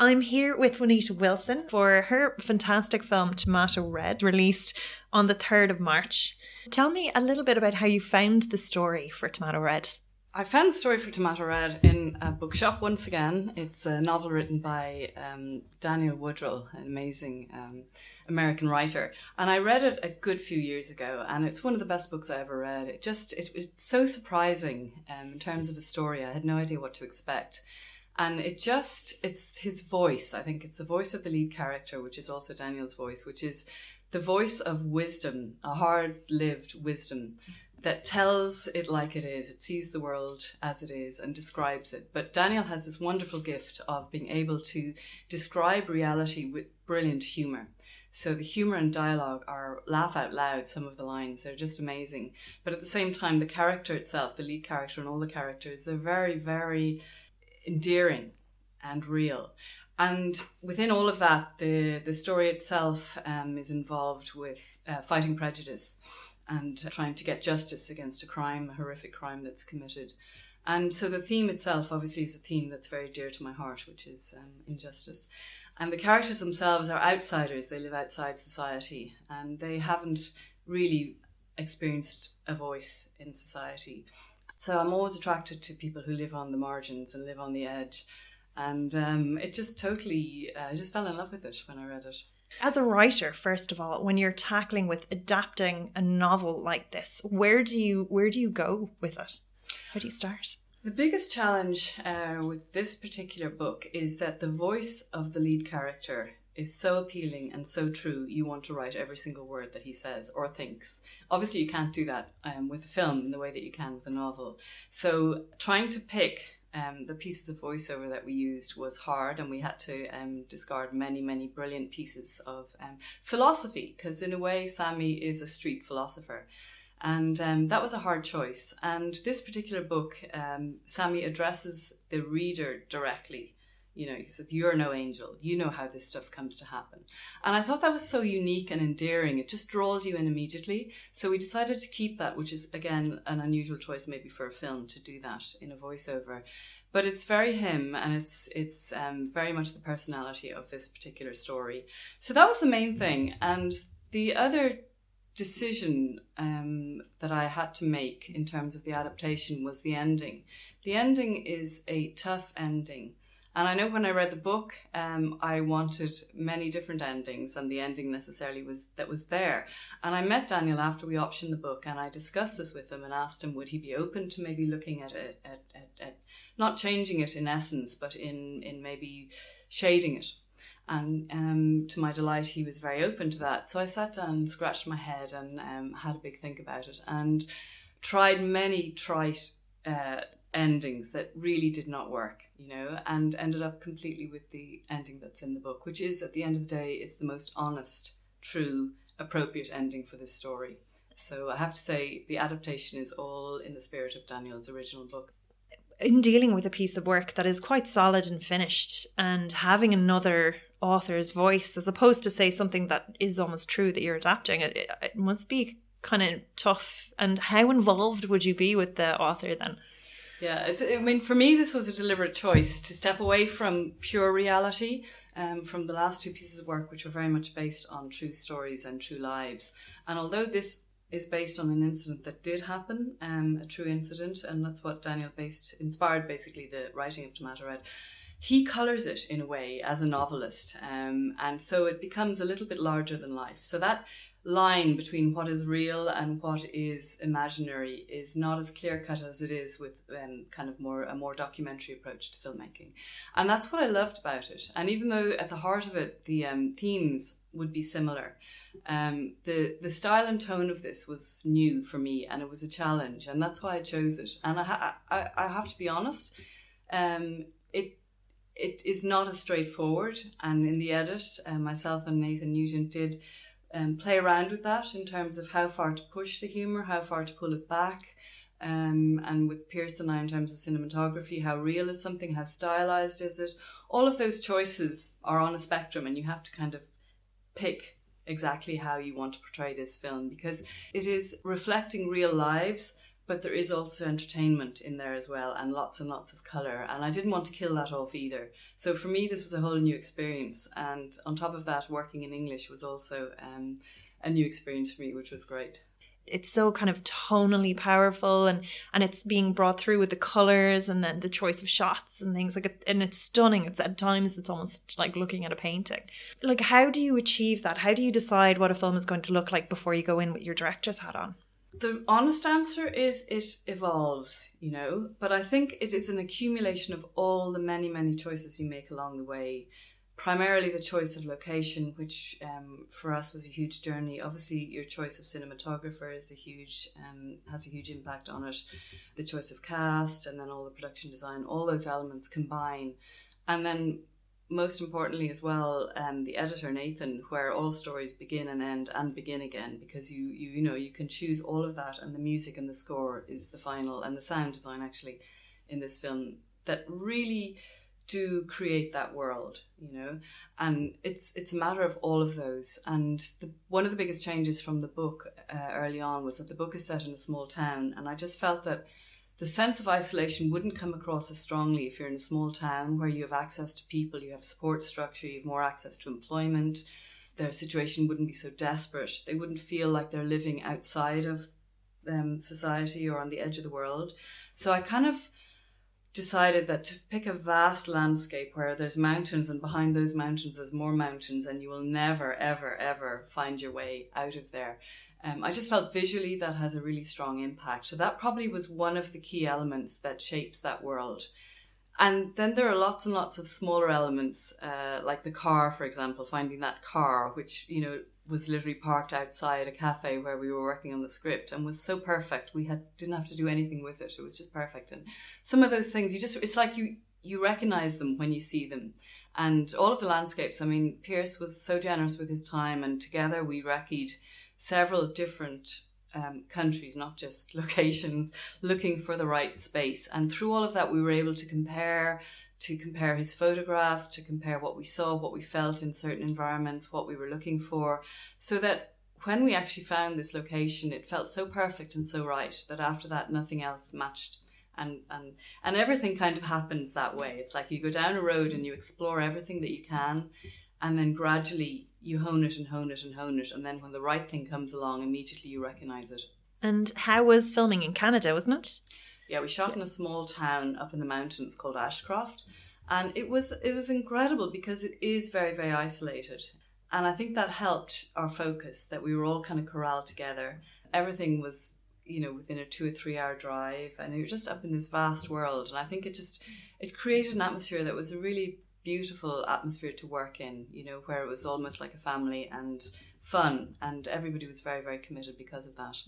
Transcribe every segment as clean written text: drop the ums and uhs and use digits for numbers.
I'm here with Juanita Wilson for her fantastic film Tomato Red, released on the 3rd of March. Tell me a little bit about how you found the story for Tomato Red. I found the story for Tomato Red in a bookshop once again. It's a novel written by Daniel Woodrell, an amazing American writer. And I read it a good few years ago, and it's one of the best books I ever read. It's so surprising in terms of a story. I had no idea what to expect. And it's his voice. I think it's the voice of the lead character, which is also Daniel's voice, which is the voice of wisdom, a hard-lived wisdom that tells it like it is. It sees the world as it is and describes it. But Daniel has this wonderful gift of being able to describe reality with brilliant humour. So the humour and dialogue are laugh out loud, some of the lines. They're just amazing. But at the same time, the character itself, the lead character and all the characters, they're very, very endearing and real. And within all of that, the story itself is involved with fighting prejudice and trying to get justice against a horrific crime that's committed. And so the theme itself obviously is a theme that's very dear to my heart, which is injustice. And the characters themselves are outsiders. They live outside society and they haven't really experienced a voice in society. So I'm always attracted to people who live on the margins and live on the edge. And it just totally, I just fell in love with it when I read it. As a writer, first of all, when you're tackling with adapting a novel like this, where do you go with it? How do you start? The biggest challenge with this particular book is that the voice of the lead character is so appealing and so true, you want to write every single word that he says or thinks. Obviously, you can't do that with a film in the way that you can with a novel. So trying to pick the pieces of voiceover that we used was hard, and we had to discard many, many brilliant pieces of philosophy, because in a way, Sammy is a street philosopher. And that was a hard choice. And this particular book, Sammy addresses the reader directly. You know, he says, "You're no angel. You know how this stuff comes to happen." And I thought that was so unique and endearing. It just draws you in immediately. So we decided to keep that, which is, again, an unusual choice maybe for a film to do that in a voiceover. But it's very him, and it's very much the personality of this particular story. So that was the main thing. And the other decision that I had to make in terms of the adaptation was the ending. The ending is a tough ending. And I know when I read the book, I wanted many different endings, and the ending necessarily was there. And I met Daniel after we optioned the book, and I discussed this with him and asked him, would he be open to maybe looking at it, at not changing it in essence, but in maybe shading it. And to my delight, he was very open to that. So I sat down and scratched my head and had a big think about it, and tried many trite endings that really did not work, you know, and ended up completely with the ending that's in the book, which is, at the end of the day, it's the most honest, true, appropriate ending for this story. So I have to say the adaptation is all in the spirit of Daniel's original book. In dealing with a piece of work that is quite solid and finished, and having another author's voice, as opposed to, say, something that is almost true that you're adapting, it must be kind of tough. And how involved would you be with the author then? Yeah, I mean, for me, this was a deliberate choice to step away from pure reality, from the last two pieces of work, which were very much based on true stories and true lives. And although this is based on an incident that did happen, a true incident, and that's what Daniel inspired basically the writing of Tomato Red, he colours it in a way as a novelist. And so it becomes a little bit larger than life. So that line between what is real and what is imaginary is not as clear-cut as it is with kind of a more documentary approach to filmmaking. And that's what I loved about it. And even though at the heart of it, the themes would be similar, the style and tone of this was new for me, and it was a challenge, and that's why I chose it. And I have to be honest, it is not as straightforward. And in the edit, myself and Nathan Nugent did play around with that in terms of how far to push the humour, how far to pull it back, and with Pierce and I in terms of cinematography, how real is something, how stylized is it. All of those choices are on a spectrum, and you have to kind of pick exactly how you want to portray this film, because it is reflecting real lives, but there is also entertainment in there as well, and lots of colour. And I didn't want to kill that off either. So for me, this was a whole new experience. And on top of that, working in English was also a new experience for me, which was great. It's so kind of tonally powerful, and it's being brought through with the colours and then the choice of shots and things like it, and it's stunning. It's at times it's almost like looking at a painting. Like, how do you achieve that? How do you decide what a film is going to look like before you go in with your director's hat on? The honest answer is it evolves, you know, but I think it is an accumulation of all the many choices you make along the way. Primarily the choice of location, which for us was a huge journey. Obviously, your choice of cinematographer is has a huge impact on it. The choice of cast, and then all the production design, all those elements combine. And then most importantly as well, the editor, Nathan, where all stories begin and end and begin again, because you know, you can choose all of that, and the music and the score is the final, and the sound design actually in this film that really do create that world, you know, and it's a matter of all of those. And one of the biggest changes from the book early on was that the book is set in a small town, and I just felt that the sense of isolation wouldn't come across as strongly if you're in a small town where you have access to people, you have support structure, you have more access to employment. Their situation wouldn't be so desperate. They wouldn't feel like they're living outside of society or on the edge of the world. So I kind of decided that to pick a vast landscape where there's mountains, and behind those mountains there's more mountains, and you will never ever find your way out of there. I just felt visually that has a really strong impact. So that probably was one of the key elements that shapes that world. And then there are lots and lots of smaller elements, like the car, for example, finding that car, which, you know, was literally parked outside a cafe where we were working on the script, and was so perfect. We didn't have to do anything with it. It was just perfect. And some of those things, it's like you recognize them when you see them. And all of the landscapes, I mean, Pierce was so generous with his time, and together we recce'd several different countries, not just locations, looking for the right space. And through all of that, we were able to compare his photographs, to compare what we saw, what we felt in certain environments, what we were looking for, so that when we actually found this location, it felt so perfect and so right that after that, nothing else matched. And everything kind of happens that way. It's like you go down a road and you explore everything that you can, and then gradually you hone it and hone it and hone it. And then when the right thing comes along, immediately you recognize it. And how was filming in Canada, wasn't it? Yeah, we shot in a small town up in the mountains called Ashcroft. And it was incredible because it is very, very isolated. And I think that helped our focus, that we were all kind of corralled together. Everything was, you know, within a 2 or 3 hour drive, and you're just up in this vast world. And I think it created an atmosphere that was a really beautiful atmosphere to work in, you know, where it was almost like a family and fun, and everybody was very, very committed because of that.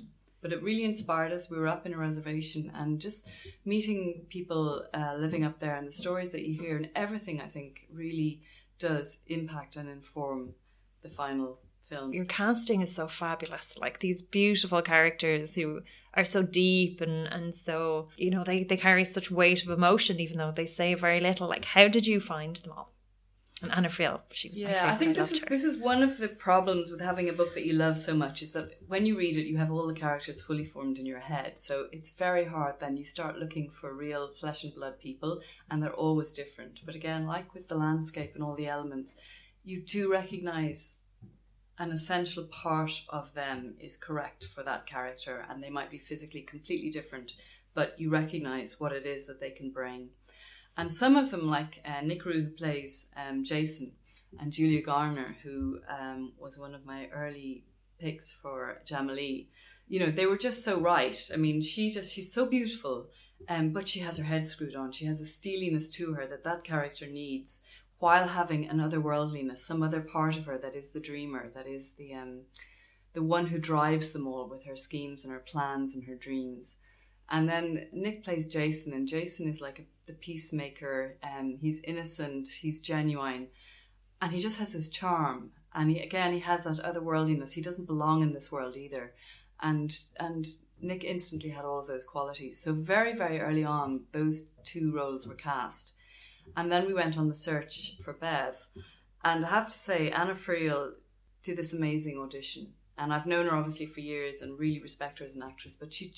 But it really inspired us. We were up in a reservation, and just meeting people living up there, and the stories that you hear and everything, I think, really does impact and inform the final film. Your casting is so fabulous, like these beautiful characters who are so deep and so, you know, they carry such weight of emotion even though they say very little. Like, how did you find them all? And Anna Friel, she was my favourite. I think this is one of the problems with having a book that you love so much, is that when you read it, you have all the characters fully formed in your head. So it's very hard then. You start looking for real flesh and blood people, and they're always different. But again, like with the landscape and all the elements, you do recognise an essential part of them is correct for that character, and they might be physically completely different, but you recognise what it is that they can bring. And some of them, like Nick Rue, who plays Jason, and Julia Garner, who was one of my early picks for Gemma Creagh, you know, they were just so right. I mean, she's so beautiful, but she has her head screwed on. She has a steeliness to her that character needs, while having an otherworldliness, some other part of her that is the dreamer, that is the one who drives them all with her schemes and her plans and her dreams. And then Nick plays Jason, and Jason is like the peacemaker. He's innocent, he's genuine, and he just has his charm. And he has that otherworldliness. He doesn't belong in this world either. And Nick instantly had all of those qualities. So very, very early on, those two roles were cast. And then we went on the search for Bev. And I have to say, Anna Friel did this amazing audition. And I've known her obviously for years and really respect her as an actress. But she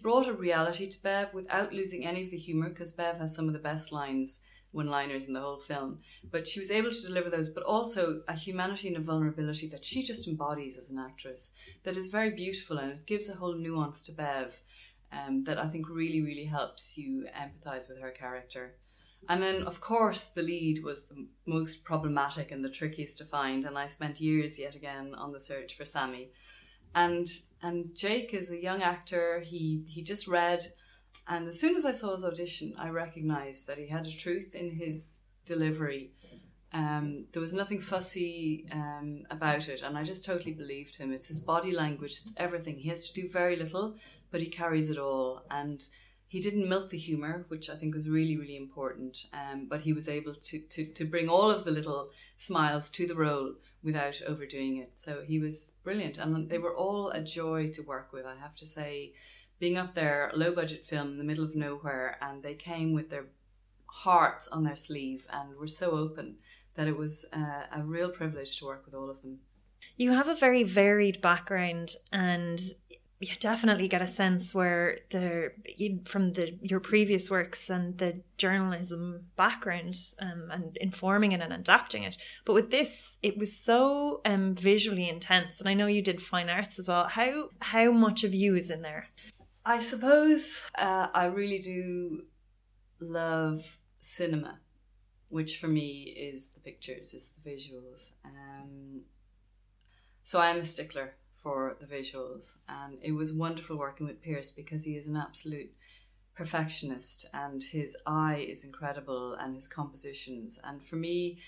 brought a reality to Bev without losing any of the humour, because Bev has some of the best one-liners in the whole film. But she was able to deliver those, but also a humanity and a vulnerability that she just embodies as an actress that is very beautiful, and it gives a whole nuance to Bev that I think really, really helps you empathise with her character. And then, of course, the lead was the most problematic and the trickiest to find, and I spent years yet again on the search for Sammy. And Jake is a young actor. He just read, and as soon as I saw his audition, I recognised that he had a truth in his delivery. There was nothing fussy about it, and I just totally believed him. It's his body language, it's everything. He has to do very little, but he carries it all. And he didn't milk the humour, which I think was really, really important, but he was able to bring all of the little smiles to the role without overdoing it. So he was brilliant, and they were all a joy to work with, I have to say. Being up there, a low-budget film in the middle of nowhere, and they came with their hearts on their sleeve and were so open that it was a real privilege to work with all of them. You have a very varied background, and you definitely get a sense where your previous works and the journalism background and informing it and adapting it. But with this, it was so visually intense, and I know you did fine arts as well. How much of you is in there? I suppose I really do love cinema, which for me is the pictures, is the visuals. So I am a stickler for the visuals, and it was wonderful working with Pierce because he is an absolute perfectionist, and his eye is incredible, and his compositions. And for me,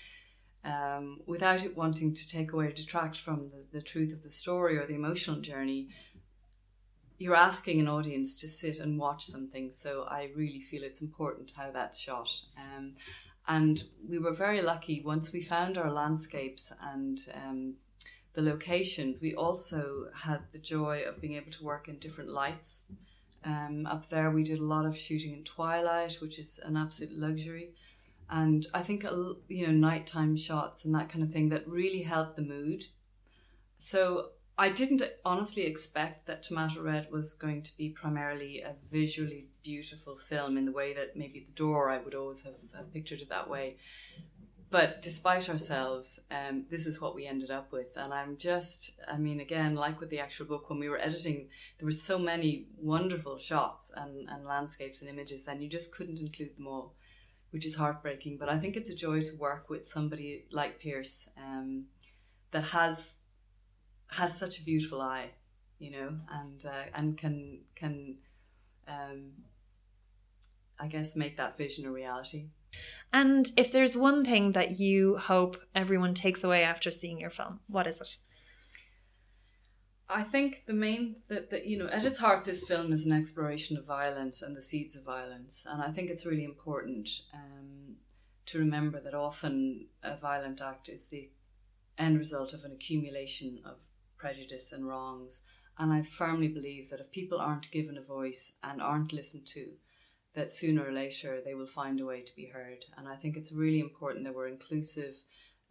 without it wanting to take away or detract from the truth of the story or the emotional journey, you're asking an audience to sit and watch something. So I really feel it's important how that's shot. And we were very lucky once we found our landscapes and the locations. We also had the joy of being able to work in different lights. Up there we did a lot of shooting in twilight, which is an absolute luxury. And I think, nighttime shots and that kind of thing that really helped the mood. So I didn't honestly expect that Tomato Red was going to be primarily a visually beautiful film in the way that maybe The Door, I would always have pictured it that way. But despite ourselves, this is what we ended up with. And again, like with the actual book, when we were editing, there were so many wonderful shots and landscapes and images, and you just couldn't include them all, which is heartbreaking. But I think it's a joy to work with somebody like Pierce that has such a beautiful eye, and can I guess make that vision a reality. And if there's one thing that you hope everyone takes away after seeing your film, what is it? I think at its heart, this film is an exploration of violence and the seeds of violence. And I think it's really important to remember that often a violent act is the end result of an accumulation of prejudice and wrongs. And I firmly believe that if people aren't given a voice and aren't listened to, that sooner or later they will find a way to be heard. And I think it's really important that we're inclusive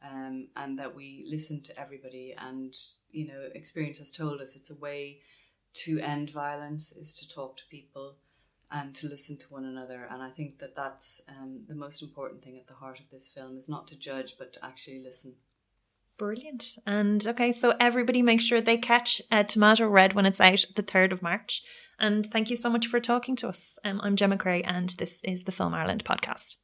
and that we listen to everybody. And, experience has told us it's a way to end violence is to talk to people and to listen to one another. And I think that that's the most important thing at the heart of this film, is not to judge, but to actually listen. Brilliant. And okay, so everybody make sure they catch Tomato Red when it's out the 3rd of March. And thank you so much for talking to us. I'm Gemma Creagh, and this is the Film Ireland podcast.